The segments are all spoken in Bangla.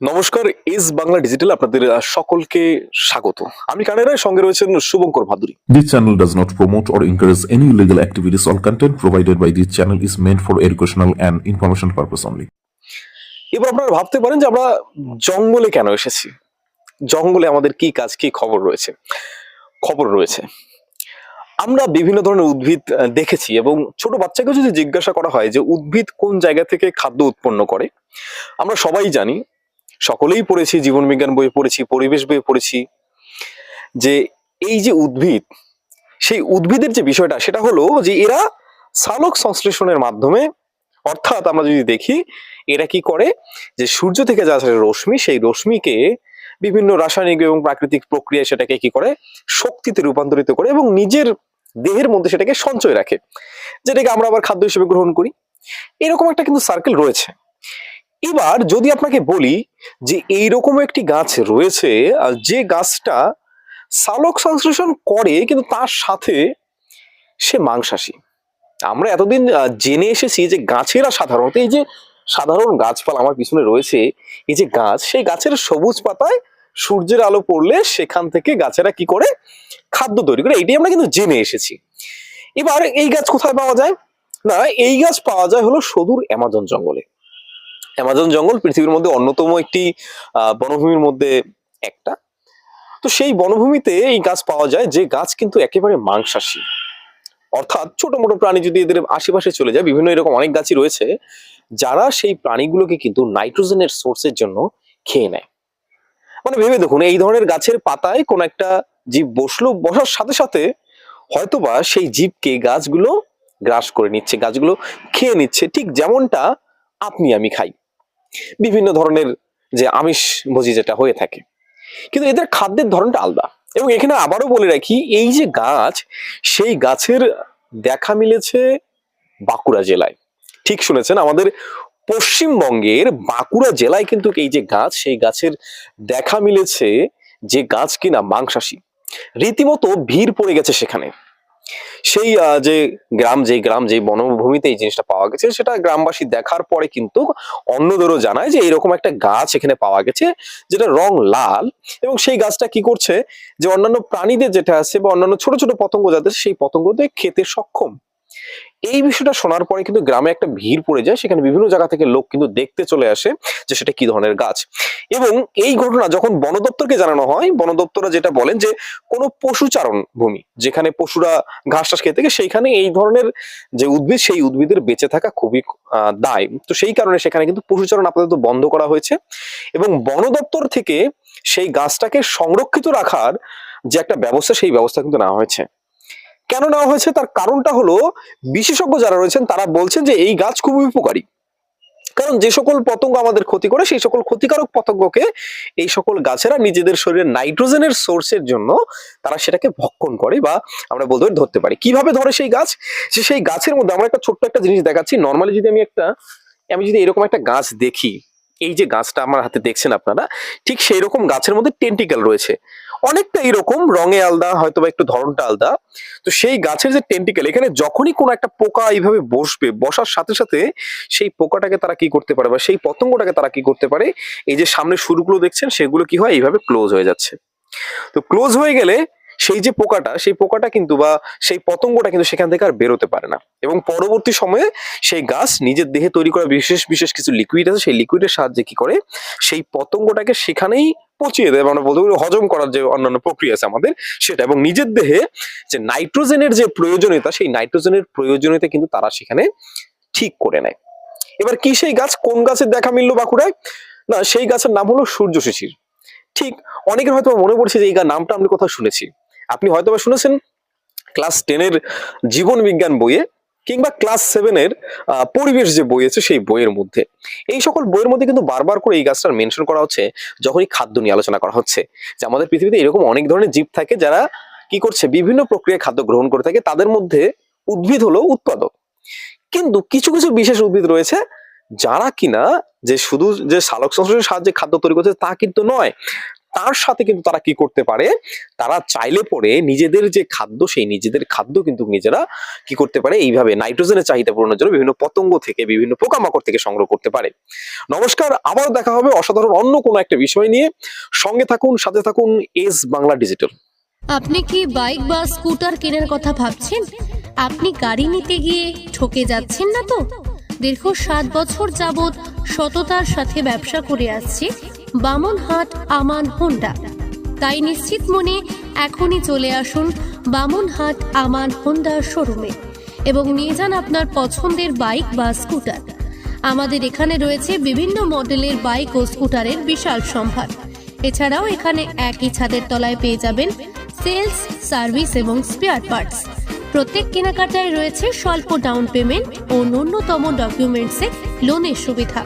নমস্কার, এস বাংলা ডিজিটাল আপনাদের সকলকে স্বাগত। আমি কানাডায়, সঙ্গে রয়েছেন Shubhankar Bhaduri. This channel does not promote or encourage any illegal activities. All content provided by this channel is meant for educational and information purpose only. এবার আপনারা ভাবতে পারেন যে আমরা জঙ্গলে কেন এসেছি, জঙ্গলে আমাদের কি কাজ, কি খবর রয়েছে। আমরা বিভিন্ন ধরনের উদ্ভিদ দেখেছি, এবং ছোট বাচ্চাকে যদি জিজ্ঞাসা করা হয় যে উদ্ভিদ কোন জায়গা থেকে খাদ্য উৎপন্ন করে, আমরা সবাই জানি, সকলেই পড়েছি, জীবন বিজ্ঞান বইয়ে পড়েছি, পরিবেশ বইয়ে পড়েছি, যে এই যে উদ্ভিদ, সেই উদ্ভিদের যে বিষয়টা সেটা হলো যে এরা সালোক সংশ্লেষণের মাধ্যমে, অর্থাৎ আমরা যদি দেখি এরা কি করে, যে সূর্য থেকে যা আসে রশ্মি, সেই রশ্মিকে বিভিন্ন রাসায়নিক এবং প্রাকৃতিক প্রক্রিয়ায় সেটাকে কি করে, শক্তিতে রূপান্তরিত করে এবং নিজের দেহের মধ্যে সেটাকে সঞ্চয় রাখে, যেটাকে আমরা আবার খাদ্য হিসেবে গ্রহণ করি। এরকম একটা কিন্তু সার্কেল রয়েছে। এবার যদি আপনাকে বলি যে এইরকম একটি গাছ রয়েছে, যে গাছটা সালোক সংশ্লেষণ করে কিন্তু তার সাথে সে মাংসাশী। আমরা এতদিন জেনে এসেছি যে গাছেরা সাধারণত, এই যে সাধারণ গাছপালা আমার পিছনে রয়েছে, এই যে গাছ, সেই গাছের সবুজ পাতায় সূর্যের আলো পড়লে সেখান থেকে গাছেরা কি করে, খাদ্য তৈরি করে, এটাই আমরা কিন্তু জেনে এসেছি। এবার এই গাছ কোথায় পাওয়া যায়? না, এই গাছ পাওয়া যায় হলো সুদূর অ্যামাজন জঙ্গলে। অ্যামাজন জঙ্গল পৃথিবীর মধ্যে অন্যতম একটি বনভূমির মধ্যে একটা। তো সেই বনভূমিতে এই গাছ পাওয়া যায়, যে গাছ কিন্তু একেবারে মাংসাশী। অর্থাৎ ছোট মোটো প্রাণী যদি এদের আশেপাশে চলে যায়, বিভিন্ন এরকম অনেক গাছই রয়েছে যারা সেই প্রাণীগুলোকে কিন্তু নাইট্রোজেনের সোর্সের জন্য খেয়ে নেয়। মানে ভেবে দেখুন, এই ধরনের গাছের পাতায় কোন একটা জীব বসলো, বসার সাথে সাথে হয়তোবা সেই জীবকে গাছগুলো গ্রাস করে নিচ্ছে, গাছগুলো খেয়ে নিচ্ছে, ঠিক যেমনটা আপনি আমি খাই বিভিন্ন ধরনের যে আমিষ ভোজী যেটা হয়ে থাকে। কিন্তু এদের খাদ্যের ধরনটা আলাদা। এবং এখানে আবারও বলে রাখি, এই যে গাছ, সেই গাছের দেখা মিলেছে বাঁকুড়া জেলায়। ঠিক শুনেছেন, আমাদের পশ্চিমবঙ্গের বাঁকুড়া জেলায় কিন্তু এই যে গাছ, সেই গাছের দেখা মিলেছে, যে গাছ কিনা মাংসাশী। রীতিমতো ভিড় পড়ে গেছে সেখানে। সেই যে বনভূমিতে এই জিনিসটা পাওয়া গেছে, সেটা গ্রামবাসী দেখার পরে কিন্তু অন্যদেরও জানায় যে এরকম একটা গাছ এখানে পাওয়া গেছে, যেটা রং লাল। এবং সেই গাছটা কি করছে, যে অন্যান্য প্রাণীদের যেটা আছে বা অন্যান্য ছোট ছোট পতঙ্গ যাদের, সেই পতঙ্গদের খেতে সক্ষম। এই বিষয়টা শোনার পরে কিন্তু গ্রামে একটা ভিড় পড়ে যায়, সেখানে বিভিন্ন জায়গা থেকে লোক কিন্তু দেখতে চলে আসে যে সেটা কি ধরনের গাছ। এবং এই ঘটনা যখন বন দপ্তরকে জানানো হয়, বন দপ্তররা যেটা বলেন যে কোনো পশুচারণ ভূমি, যেখানে পশুরা ঘাস টাস খেয়ে থাকে, সেইখানে এই ধরনের যে উদ্ভিদ, সেই উদ্ভিদের বেঁচে থাকা খুবই দায়। তো সেই কারণে সেখানে কিন্তু পশুচারণ আপাতত বন্ধ করা হয়েছে, এবং বন দপ্তর থেকে সেই গাছটাকে সংরক্ষিত রাখার যে একটা ব্যবস্থা, সেই ব্যবস্থা কিন্তু নেওয়া হয়েছে। কেন নেওয়া হয়েছে তার কারণটা হলো, বিশেষজ্ঞ যারা রয়েছেন তারা বলছেন যে এই গাছ খুবই উপকারী। কারণ যে সকল পতঙ্গ আমাদের ক্ষতি করে, সেই সকল ক্ষতিকারক পতঙ্গকে এই সকল গাছেরা নিজেদের শরীরে নাইট্রোজেনের সোর্সের জন্য তারা সেটাকে ভক্ষণ করে, বা আমরা বলতে পারি ধরতে পারি। কিভাবে ধরে সেই গাছ? সেই গাছের মধ্যে আমরা একটা ছোট্ট একটা জিনিস দেখাচ্ছি। নর্মালি যদি আমি যদি এরকম একটা গাছ দেখি, এই যে গাছটা আমার হাতে দেখছেন আপনারা, ঠিক সেই রকম গাছের মধ্যে টেন্টিকেল রয়েছে, অনেকটা এরকম রঙে আলাদা, হয়তো বা একটু ধরনটা আলাদা। তো সেই গাছের যে টেন্টিকেল, এখানে যখনই কোনো একটা পোকা এইভাবে বসবে, বসার সাথে সাথে সেই পোকাটাকে তারা কি করতে পারে, বা সেই পতঙ্গটাকে তারা কি করতে পারে, এই যে সামনে শুরুগুলো দেখছেন, সেগুলো কি হয়, এইভাবে ক্লোজ হয়ে যাচ্ছে। তো ক্লোজ হয়ে গেলে সেই যে পোকাটা, সেই পোকাটা কিন্তু বা সেই পতঙ্গটা কিন্তু সেখান থেকে আর বেরোতে পারে না, এবং পরবর্তী সময়ে সেই গাছ নিজের দেহে তৈরি করা বিশেষ বিশেষ কিছু লিকুইড আছে, সেই লিকুইডের সাহায্যে কি করে, সেই পতঙ্গটাকে সেখানেই পচিয়ে দেয়, আমরা বলতে পারি হজম করার যে অন্যান্য প্রক্রিয়া আছে আমাদের সেটা, এবং নিজের দেহে যে নাইট্রোজেনের যে প্রয়োজনীয়তা, সেই নাইট্রোজেনের প্রয়োজনীয়তা কিন্তু তারা সেখানে ঠিক করে নেয়। এবার কি সেই গাছ, কোন গাছের দেখা মিললো বাঁকুড়ায়? না, সেই গাছের নাম হলো সূর্য শিশির। ঠিক, অনেকের হয়তো মনে পড়ছে যে এই নামটা আপনি কোথাও শুনেছি। আপনি হয়তো বা শুনেছেন ক্লাস 10-এর জীবন বিজ্ঞান বইয়ে, কিংবা ক্লাস 7-এর পরিবেশ যে বই আছে, সেই বইয়ের মধ্যে। এই সকল বইয়ের মধ্যে কিন্তু বারবার করে এই গাছটার মেনশন করা হচ্ছে, যখনই খাদ্য নিয়ে আলোচনা করা হচ্ছে, যে আমাদের পৃথিবীতে এরকম অনেক ধরনের জীব থাকে যারা কি করছে, বিভিন্ন প্রক্রিয়ায় খাদ্য গ্রহণ করে থাকে। তাদের মধ্যে উদ্ভিদ হলো উৎপাদক, কিন্তু কিছু কিছু বিশেষ উদ্ভিদ রয়েছে যারা কিনা যে শুধু যে সালোক সংশ্লেষণের সাহায্যে খাদ্য তৈরি করছে তা কিন্তু নয়, তার সাথে কিন্তু তারা কি করতে পারে, তারা চাইলে পরে নিজেদের যে খাদ্য, সেই নিজেদের খাদ্য কিন্তু নিজেরা কি করতে পারে, এইভাবে নাইট্রোজেনের চাহিদা পূরণের জন্য বিভিন্ন পতঙ্গ থেকে, বিভিন্ন পোকামাকড় থেকে সংগ্রহ করতে পারে। নমস্কার, আবার দেখা হবে অসাধারণ অন্য কোনো একটা বিষয় নিয়ে। সঙ্গে থাকুন, সাথে থাকুন এস বাংলা ডিজিটাল। আপনি কি বাইক বা স্কুটার কেনার কথা ভাবছেন? আপনি গাড়ি নিতে গিয়ে ঠকে যাচ্ছেন না তো? দীর্ঘ 7 বছর যাবৎ সততার সাথে ব্যবসা করে আসছে বামনহাট আমান হোন্ডা। তাই নিশ্চিত মনে এখনই চলে আসুন বামনহাট আমান হোন্ডা শোরুমে এবং নিয়ে যান আপনার পছন্দের বাইক বা স্কুটার। আমাদের এখানে রয়েছে বিভিন্ন মডেলের বাইক ও স্কুটারের বিশাল সম্ভার। এছাড়াও এখানে একই ছাদের তলায় পেয়ে যাবেন সেলস, সার্ভিস এবং স্পেয়ার পার্টস। প্রত্যেক কেনাকাটায় রয়েছে স্বল্প ডাউন পেমেন্ট ও ন্যূনতম ডকুমেন্টসে লোনের সুবিধা।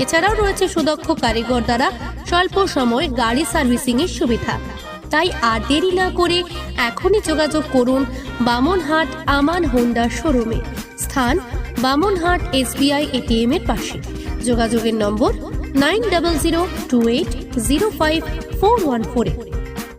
এছাড়াও রয়েছে সুদক্ষ কারিগর দ্বারা স্বল্প সময়ে গাড়ি সার্ভিসিং এর সুবিধা। তাই আর দেরি না করে এখনই যোগাযোগ করুন বামনহাট আমান হোন্ডা শোরুমে। স্থান বামনহাট SBI ATM এর পাশে। যোগাযোগের নম্বর 9002805414।